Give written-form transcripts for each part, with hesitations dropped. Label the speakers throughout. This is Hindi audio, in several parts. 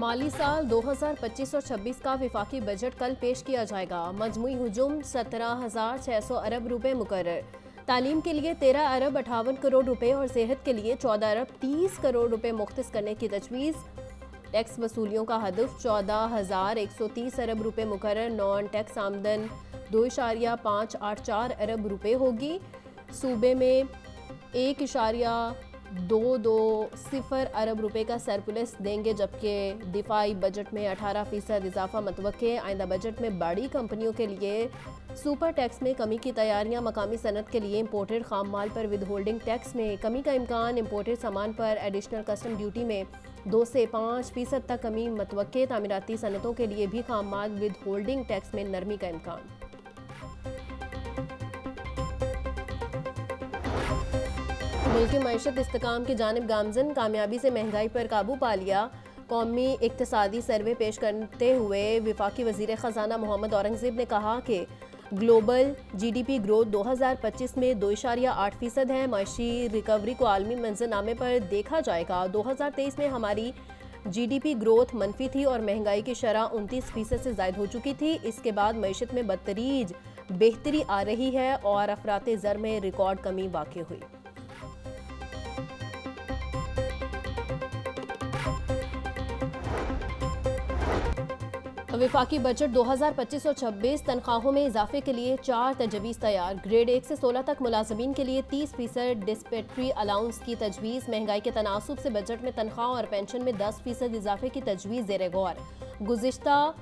Speaker 1: माली साल 2025 और 26 का विफाकी बजट कल पेश किया जाएगा। मजमूई हुजूम 17,600 अरब रुपए मुकर्रर। तालीम के लिए 13 अरब 58 करोड़ रुपए और सेहत के लिए 14 अरब 30 करोड़ रुपए मुख्तस करने की तजवीज़। टैक्स वसूलियों का हदफ 14,130 अरब रुपए मुकर्रर। नॉन टैक्स आमदन 2.584 अरब रुपए होगी। सूबे में 1.220 अरब रुपए का सरप्लस देंगे, जबकि दिफाई बजट में 18% इजाफा मतवक्के। आइंदा बजट में बड़ी कंपनियों के लिए सुपर टैक्स में कमी की तैयारियां। मकामी सनत के लिए इम्पोर्टेड खाम माल पर विद होल्डिंग टैक्स में कमी का इम्कान। इम्पोर्टेड सामान पर एडिशनल कस्टम ड्यूटी में 2 से 5% तक कमी मतवक्के। तामीराती सनतों के लिए भी खाम माल विद होल्डिंग टैक्स में नरमी का इम्कान। मुल्क की मईशत इस्तेकाम की जानिब गामजन। कामयाबी से महंगाई पर काबू पा लिया। कौमी इक्तसादी सर्वे पेश करते हुए वफाकी वजीर ख़जाना मोहम्मद औरंगज़ेब ने कहा कि ग्लोबल GDP ग्रोथ 2025 में 2.8% है। मईशी रिकवरी को आलमी मंजरनामे पर देखा जाएगा। 2023 में हमारी GDP ग्रोथ मनफी थी और महंगाई की शरह 29% से ज़ायद हो चुकी थी। इसके बाद मईशत में बदतरीज बेहतरी आ रही है और अफराते ज़र में रिकॉर्ड कमी वाक़ई हुई। वफाकी बजट 2025 और 26 तनख्वाहों में इजाफे के लिए 4 तजवीज़ तैयार। ग्रेड 1 से 16 तक मुलाजमीन के लिए 30% डिस्पेट्री अलाउंस की तजवीज़। महंगाई के तनासुब से बजट में तनख्वाह और पेंशन में 10% इजाफे की तजवीज़ ज़ेरे गौर। गुज़िश्ता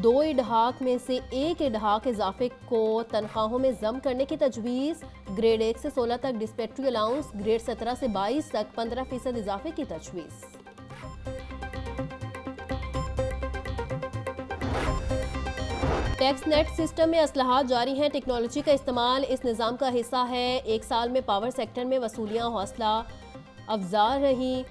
Speaker 1: 2 इडहाक में से 1 इडहाक इजाफे को तनख्वाहों में जम करने की तजवीज़। ग्रेड 1 से 16 तक डिस्पेट्री अलाउंस, ग्रेड 17 से 22 तक 15% इजाफे की तजवीज़। टैक्स नेट सिस्टम में असलाहत जारी हैं। टेक्नोलॉजी का इस्तेमाल इस निज़ाम का हिस्सा है। एक साल में पावर सेक्टर में वसूलियाँ हौसला अफजा रही।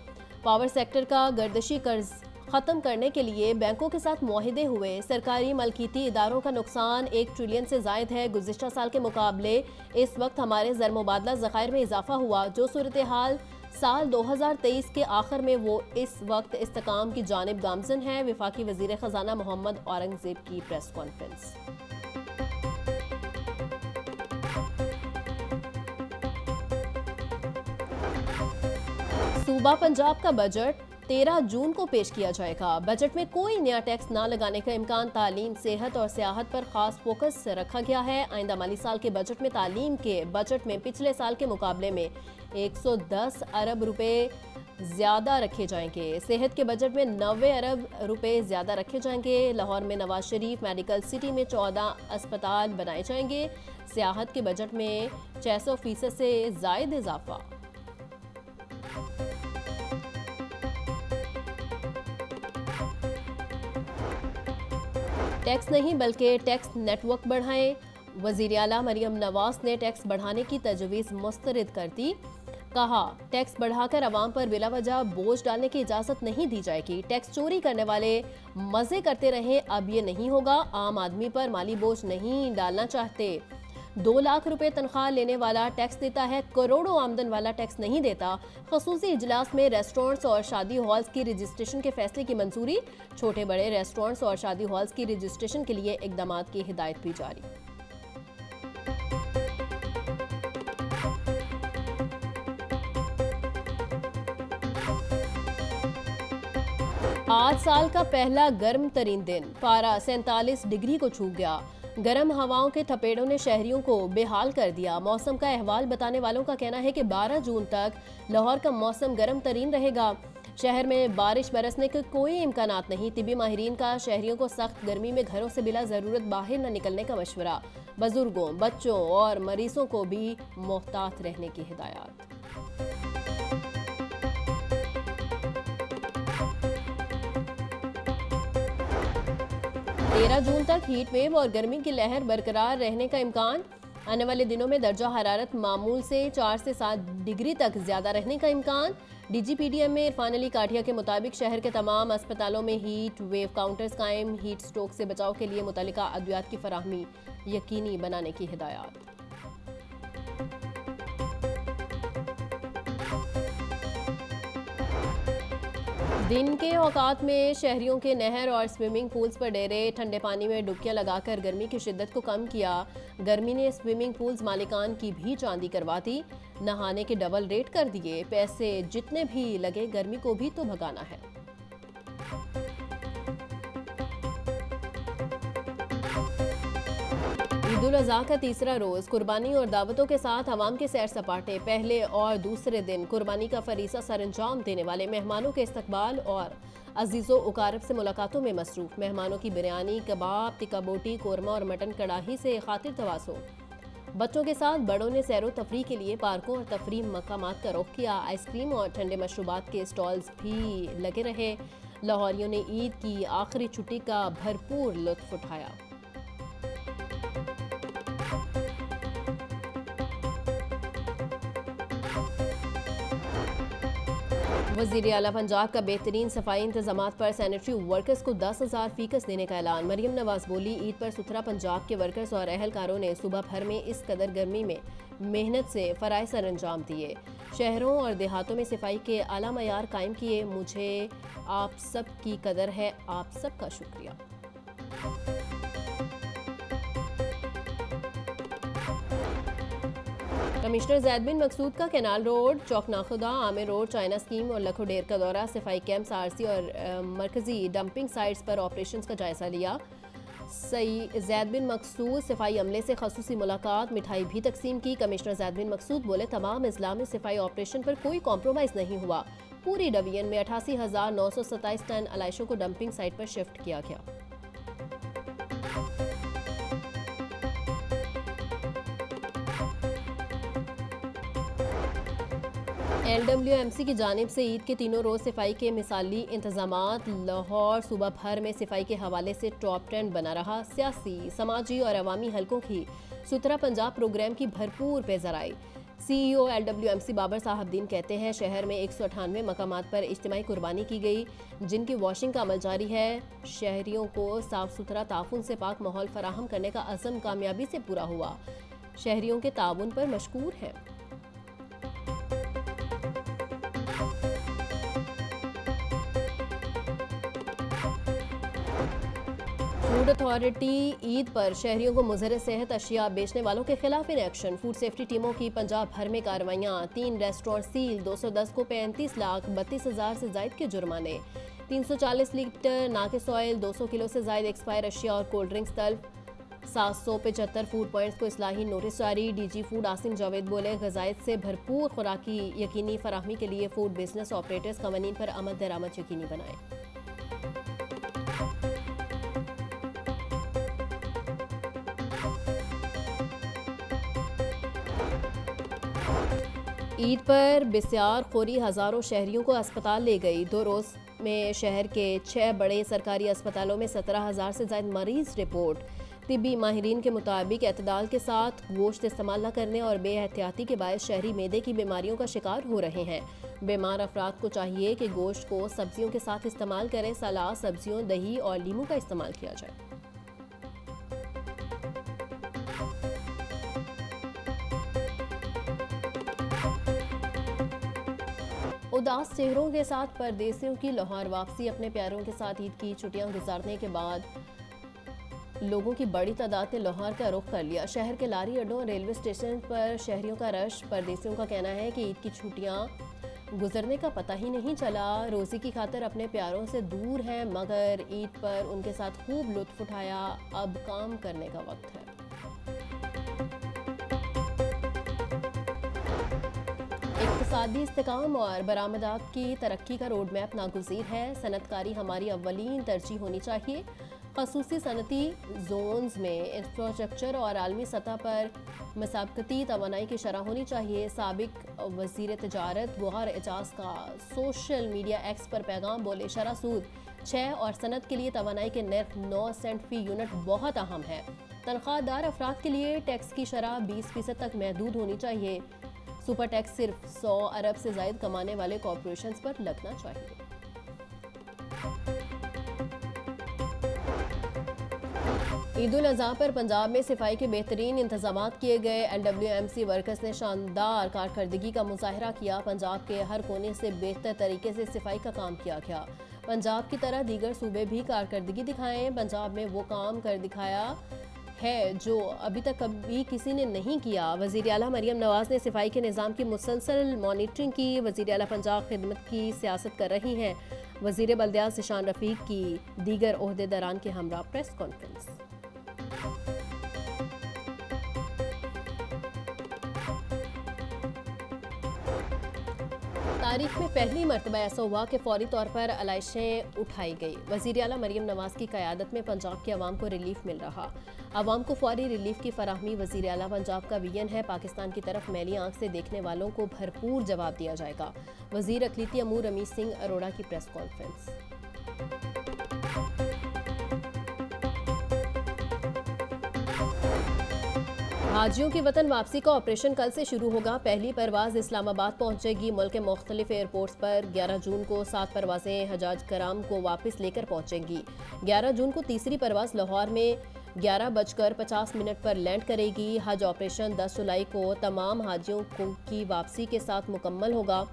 Speaker 1: पावर सेक्टर का गर्दशी कर्ज ख़त्म करने के लिए बैंकों के साथ मुआहिदे हुए। सरकारी मलकीती इदारों का नुकसान 1 ट्रिलियन से ज़ायद है। गुज़िश्ता साल के मुकाबले इस वक्त हमारे ज़र मुबादला ज़खायर में इजाफा हुआ। जो सूरत हाल साल 2023 के आखिर में वो इस वक्त इस्तेकाम की जानिब गामजन है। वफाकी वजीर ख़जाना मोहम्मद औरंगज़ेब की प्रेस कॉन्फ्रेंस। सूबा पंजाब का बजट 13 जून को पेश किया जाएगा। बजट में कोई नया टैक्स ना लगाने का इम्कान। तालीम, सेहत और सियाहत पर खास फोकस रखा गया है। आइंदा माली साल के बजट में तालीम के बजट में पिछले साल के मुकाबले में 110 अरब रुपए ज़्यादा रखे जाएंगे। सेहत के बजट में 90 अरब रुपए ज़्यादा रखे जाएंगे। लाहौर में नवाज शरीफ मेडिकल सिटी में 14 अस्पताल बनाए जाएंगे। सियाहत के बजट में 600% से ज़ायद इजाफा। टैक्स नहीं बल्कि टैक्स नेटवर्क बढ़ाएं। वज़ीर आला मरियम नवाज ने टैक्स बढ़ाने की तजवीज़ मुस्तरद कर दी। कहा, टैक्स बढ़ाकर अवाम पर बिलावजह बोझ डालने की इजाज़त नहीं दी जाएगी। टैक्स चोरी करने वाले मज़े करते रहें, अब ये नहीं होगा। आम आदमी पर माली बोझ नहीं डालना चाहते। 2 लाख रुपए तनख्वाह लेने वाला टैक्स देता है, करोड़ों आमदन वाला टैक्स नहीं देता। खसूसी इजलास में रेस्टोरेंट्स और शादी हॉल्स की रजिस्ट्रेशन के फैसले की मंजूरी। छोटे बड़े रेस्टोरेंट्स और शादी हॉल्स की रजिस्ट्रेशन के लिए इकदामात की हिदायत भी जारी। आज साल का पहला गर्म तरीन दिन। पारा 47 डिग्री को छू गया। गर्म हवाओं के थपेड़ों ने शहरियों को बेहाल कर दिया। मौसम का अहवाल बताने वालों का कहना है कि 12 जून तक लाहौर का मौसम गर्म तरीन रहेगा। शहर में बारिश बरसने के कोई इम्कानात नहीं। तिबी माहिरीन का शहरियों को सख्त गर्मी में घरों से बिला ज़रूरत बाहर न निकलने का मशवरा। बुजुर्गों, बच्चों और मरीजों को भी मोहतात रहने की हिदायत। 13 जून तक हीट वेव और गर्मी की लहर बरकरार रहने का इम्कान। आने वाले दिनों में दर्जा हरारत मामूल से 4 से 7 डिग्री तक ज्यादा रहने का इम्कान। DGPDM में इरफान अली काठिया के मुताबिक शहर के तमाम अस्पतालों में हीट वेव काउंटर्स कायम। हीट स्ट्रोक से बचाव के लिए मुतल्लिका अद्वियात की फराहमी यकीनी बनाने की हिदायत। दिन के औकात में शहरियों के नहर और स्विमिंग पूल्स पर डेरे ठंडे पानी में डुबकियां लगाकर गर्मी की शिद्दत को कम किया। गर्मी ने स्विमिंग पूल्स मालिकान की भी चांदी करवा दी। नहाने के डबल रेट कर दिए। पैसे जितने भी लगे गर्मी को भी तो भगाना है। ईद उल अज़हा का तीसरा रोज कुर्बानी और दावतों के साथ आवाम के सैर सपाटे। पहले और दूसरे दिन कुर्बानी का फरीसा सरंजाम देने वाले मेहमानों के इस्तकबाल और अजीज़ो उकारब से मुलाकातों में मसरूफ। मेहमानों की बिरयानी, कबाब, टिक्का बोटी, कोरमा और मटन कड़ाही से खातिर तवासो। बच्चों के साथ बड़ों ने सैरो तफरी के लिए पार्कों और तफरीह मकामात का रुख किया। आइसक्रीम और ठंडे मशरूबात के स्टॉल्स भी लगे रहे। लाहौरियों ने ईद की आखिरी छुट्टी का भरपूर लुत्फ उठाया। वज़ीर आला पंजाब का बेहतरीन सफाई इंतजामात पर सैनिटरी वर्कर्स को 10,000 फीकस देने का ऐलान। मरियम नवाज बोली, ईद पर सुथरा पंजाब के वर्कर्स और अहलकारों ने सुबह भर में इस कदर गर्मी में मेहनत से फ़राइज़ सर अंजाम दिए। शहरों और देहातों में सफाई के आला मयार कायम किए। मुझे आप सब की कदर है, आप सबका शुक्रिया। कमिश्नर ज़ैद बिन मकसूद का canal road, Chowk Nakhuda, Amir road, China scheme और लखोडेर का दौरा। सफाई कैंप्स, आरसी और मरकजी डंपिंग साइट्स पर ऑपरेशंस का जायजा लिया। ज़ैद बिन मकसूद सफाई अमले से खसूसी मुलाकात, मिठाई भी तकसीम की। कमिश्नर ज़ैद बिन मकसूद बोले, तमाम इस्लामी सफाई ऑपरेशन पर कोई कॉम्प्रोमाइज़ नहीं हुआ। पूरी डिवीजन में 88,927 टन अलाइशों को डंपिंग साइट पर शिफ्ट किया गया। LWMC की जानिब से ईद के तीनों रोज़ सफाई के मिसाली इंतजामात। लाहौर सुबह भर में सफाई के हवाले से टॉप ट्रेंड बना रहा। सियासी, समाजी और अवामी हलकों की सुथरा पंजाब प्रोग्राम की भरपूर पेशराई। CEO LWMC बाबर साहबदीन कहते हैं, शहर में 198 मकामात पर इज्तिमाई कुर्बानी की गई, जिनकी वॉशिंग का अमल जारी है। शहरियों को साफ सुथरा ताफुन से पाक माहौल फराहम करने का अज़म कामयाबी से पूरा हुआ। शहरियों के ताउन पर मशकूर हैं। फूड अथॉरिटी ईद पर शहरियों को मुज़र सेहत अशिया बेचने वालों के खिलाफ इन एक्शन। फूड सेफ्टी टीमों की पंजाब भर में कार्रवाइयाँ। 3 रेस्टोरेंट सील, 210 को 35,32,000 से जायद के जुर्माने। 340 लीटर नाकिस ऑयल, 200 किलो से जायद एक्सपायर अशिया और कोल्ड ड्रिंक्स तलब। 775 फूड पॉइंट्स को इस्लाही नोटिस जारी। DG फूड आसिम जावेद बोले, ग़ज़ायत से भरपूर खुराकी यकीनी फराहमी के लिए फूड बिजनेस ऑपरेटर्स कवानीन पर आमद दरामद यकीनी बनाएं। ईद पर बिस्यार खोरी हज़ारों शहरियों को अस्पताल ले गई। 2 रोज़ में शहर के 6 बड़े सरकारी अस्पतालों में 17,000 से ज़ायद मरीज रिपोर्ट। तिब्बी माहिरीन के मुताबिक एतदाल के साथ गोश्त इस्तेमाल न करने और बेहतियाती के बायस शहरी मैदे की बीमारियों का शिकार हो रहे हैं। बीमार अफराद को चाहिए कि गोश्त को सब्जियों के साथ इस्तेमाल करें। सलाद, सब्जियों, दही और लीमू का इस्तेमाल किया जाए। उदास चेहरों के साथ परदेसियों की लाहौर वापसी। अपने प्यारों के साथ ईद की छुट्टियां गुजारने के बाद लोगों की बड़ी तादाद ने लाहौर का रुख कर लिया। शहर के लारी अड्डों और रेलवे स्टेशन पर शहरियों का रश। परदेसियों का कहना है कि ईद की छुट्टियां गुजरने का पता ही नहीं चला। रोज़ी की खातिर अपने प्यारों से दूर हैं, मगर ईद पर उनके साथ खूब लुत्फ उठाया। अब काम करने का वक्त है। इक़्तिसादी इस्तेकाम और बरामदात की तरक्की का रोड मैप नागुज़ीर है। सनतकारी हमारी अव्वलीन तरजीह होनी चाहिए। ख़ुसूसी सनती जोन्स में इंफ्रास्ट्रक्चर और आलमी सतह पर मसाबकती तवानाई की शरह होनी चाहिए। साबिक वज़ीर तिजारत गौहर एजाज का सोशल मीडिया एक्स पर पैगाम बोले, शरह सूद 6 और सनत के लिए तवानाई के नर्ख 9 सेंट फी यूनिट बहुत अहम है। तनख्वाहदार अफराद के लिए टैक्स की शरह 20% तक महदूद होनी चाहिए। सुपर टैक्स सिर्फ 100 अरब से ज़ायद कमाने वाले कॉरपोरेशंस पर लगना चाहिए। ईद उल अजहा पर पंजाब में सफाई के बेहतरीन इंतजाम किए गए। LWMC वर्कर्स ने शानदार कारकर्दगी का मुजाहरा किया। पंजाब के हर कोने से बेहतर तरीके से सफाई का काम किया गया। पंजाब की तरह दीगर सूबे भी कारकर्दगी दिखाएं। पंजाब में वो काम कर दिखाया है जो अभी तक कभी किसी ने नहीं किया। वज़ीर आला मरियम नवाज ने सफाई के निज़ाम की मुसलसल मॉनिटरिंग की। वज़ीर आला पंजाब खिदमत की सियासत कर रही हैं। वज़ीर बल्दियात ज़िशान रफ़ीक की दीगर ओहदेदारान के हमरा प्रेस कॉन्फ्रेंस। तारीख में पहली मरतबा ऐसा हुआ कि फौरी तौर पर अलाइशें उठाई गई। वज़ीर आला मरियम नवाज की क़यादत में पंजाब के अवाम को रिलीफ मिल रहा। अवाम को फौरी रिलीफ की फराहमी वज़ीर आला पंजाब का विजन है। पाकिस्तान की तरफ मैली आंख से देखने वालों को भरपूर जवाब दिया जाएगा। वज़ीर अक़लीती अमूर रमीज़ सिंह अरोड़ा की प्रेस कॉन्फ्रेंस। हाजियों की वतन वापसी का ऑपरेशन कल से शुरू होगा। पहली परवाज इस्लामाबाद पहुंचेगी। मुल्क के मुख्तलिफ एयरपोर्ट्स पर 11 जून को 7 परवाजें हजाज कराम को वापस लेकर पहुंचेंगी। 11 जून को तीसरी परवाज लाहौर में 11:50 पर लैंड करेगी। हज ऑपरेशन 10 जुलाई को तमाम हाजियों की वापसी के साथ मुकम्मल होगा।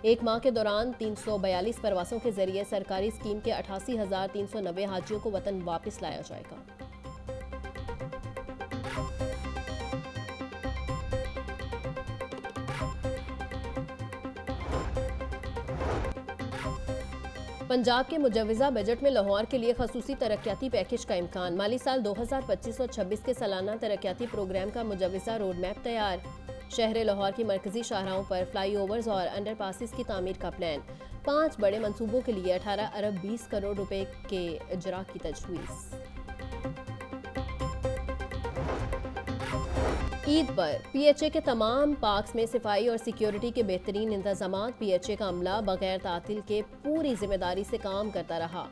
Speaker 1: एक माह के दौरान 342 परवासों के जरिए सरकारी स्कीम के 88,390 हाजियों को वतन वापस लाया जाएगा। पंजाब के मुजवजा बजट में लाहौर के लिए खसूसी तरक्याती पैकेज का इम्कान। माली साल 2025 और 26 के सालाना तरक्याती प्रोग्राम का मुजवजा रोड मैप तैयार। शहर लाहौर की मरकजी शाहराहों पर फ्लाईओवर्स और अंडरपासिस की तामीर का प्लान। 5 बड़े मंसूबों के लिए 18 अरब 20 करोड़ रुपए के इजरा की तजवीज़। ईद पर PHA के तमाम पार्क्स में सफाई और सिक्योरिटी के बेहतरीन इंतजाम। PHA का अमला बगैर तातिल के पूरी जिम्मेदारी से काम करता रहा।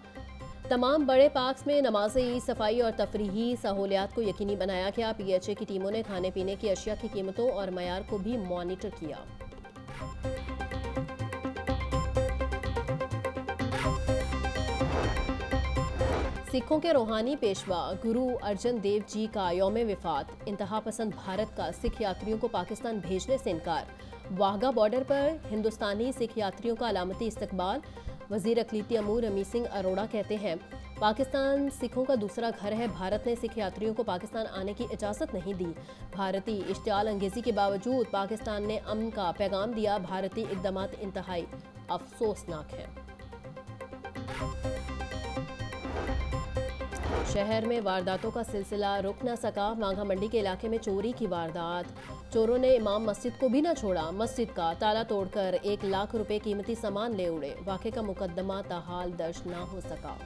Speaker 1: तमाम बड़े पार्क्स में नमाज ईद, सफाई और तफरीही सहूलियात को यकीनी बनाया गया। PHA की टीमों ने खाने पीने की अशिया की कीमतों और मयार को भी मॉनिटर किया। सिखों के रूहानी पेशवा गुरु अर्जन देव जी का यौम विफात। इंतहा पसंद भारत का सिख यात्रियों को पाकिस्तान भेजने से इनकार। वाघा बॉर्डर पर हिंदुस्तानी सिख यात्रियों का अलामती इस्तकबाल। वज़ीर अक़लीती अमूर रमीज़ सिंह अरोड़ा कहते हैं, पाकिस्तान सिखों का दूसरा घर है। भारत ने सिख यात्रियों को पाकिस्तान आने की इजाज़त नहीं दी। भारतीय इश्तियाल अंगेज़ी के बावजूद पाकिस्तान ने अमन का पैगाम दिया। भारतीय इक़दामात इंतहाई अफसोसनाक है। शहर में वारदातों का सिलसिला रुक न सका। मांगा मंडी के इलाके में चोरी की वारदात। चोरों ने इमाम मस्जिद को भी न छोड़ा। मस्जिद का ताला तोड़कर 1 लाख रुपए कीमती सामान ले उड़े। वाक़े का मुकदमा ताहाल दर्ज न हो सका।